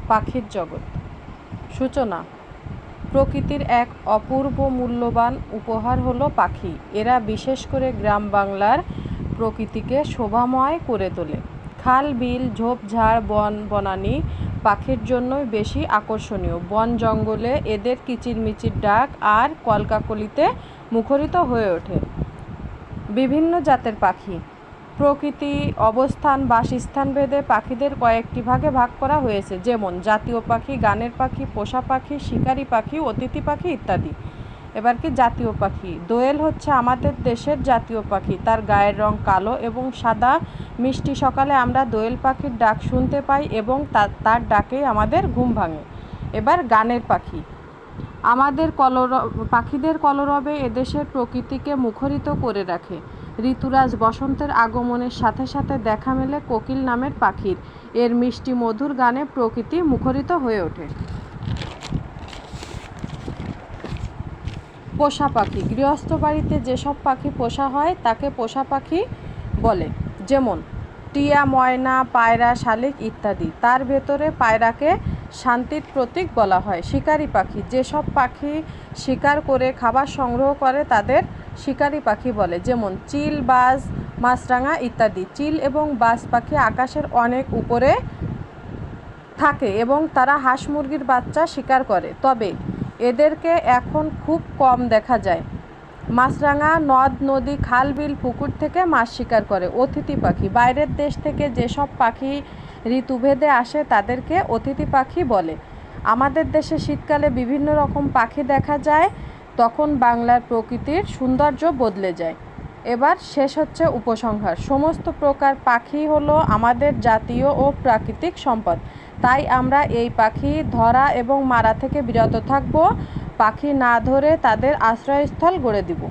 পাখির জগৎ। সূচনা। প্রকৃতির এক অপূর্ব মূল্যবান উপহার হলো পাখি। এরা বিশেষ করে গ্রাম বাংলার প্রকৃতিকে শোভাময় করে তোলে। খাল, বিল, ঝোপঝাড়, বন বনানী পাখির জন্যই বেশি আকর্ষণীয়। বন জঙ্গলে এদের কিচিরমিচির ডাক আর কলকাকলিতে মুখরিত হয়ে ওঠে। বিভিন্ন জাতের পাখি। প্রকৃতি, অবস্থান, বাসস্থান ভেদে পাখিদের কয়েকটি ভাগে ভাগ করা হয়েছে, যেমন জাতীয় পাখি, গানের পাখি, পোষা পাখি, শিকারি পাখি, অতিথি পাখি ইত্যাদি। এবার কি জাতীয় পাখি। দোয়েল হচ্ছে আমাদের দেশের জাতীয় পাখি। তার গায়ের রং কালো এবং সাদা। মিষ্টি সকালে আমরা দোয়েল পাখির ডাক শুনতে পাই এবং তার ডাকেই আমাদের ঘুম ভাঙে। এবার গানের পাখি। আমাদের পাখিদের কলরবে এদেশের প্রকৃতিকে মুখরিত করে রাখে। ঋতুরাজ বসন্তের আগমনের সাথে সাথে দেখা মেলে কোকিল নামের পাখির। এর মিষ্টি মধুর গানে প্রকৃতি মুখরিত হয়ে ওঠে। পোষা পাখি। গৃহস্থ বাড়িতে যেসব পাখি পোষা হয় তাকে পোষা পাখি বলে, যেমন টিয়া, ময়না, পায়রা, শালিক ইত্যাদি। তার ভেতরে পায়রাকে শান্তির প্রতীক বলা হয়। শিকারি পাখি। যেসব পাখি শিকার করে খাবার সংগ্রহ করে তাদের শিকারি পাখি বলে, যেমন চিল, বাজ, মাছরাঙা ইত্যাদি। চিল এবং বাজ পাখি আকাশের অনেক উপরে থাকে এবং তারা হাঁস মুরগির বাচ্চা শিকার করে, তবে এদেরকে এখন খুব কম দেখা যায়। মাছরাঙা নদ, নদী, খাল, বিল, পুকুর থেকে মাছ শিকার করে। অতিথি পাখি। বাইরের দেশ থেকে যেসব পাখি ঋতুভেদে আসে তাদেরকে অতিথি পাখি বলে। আমাদের দেশে শীতকালে বিভিন্ন রকম পাখি দেখা যায়, তখন বাংলার প্রকৃতির সৌন্দর্য বদলে যায়। এবার শেষ হচ্ছে উপসংহার। সমস্ত প্রকার পাখি হলো আমাদের জাতীয় ও প্রাকৃতিক সম্পদ। তাই আমরা এই পাখি ধরা এবং মারা থেকে বিরত থাকব। পাখি না ধরে তাদের আশ্রয়স্থল গড়ে দিব।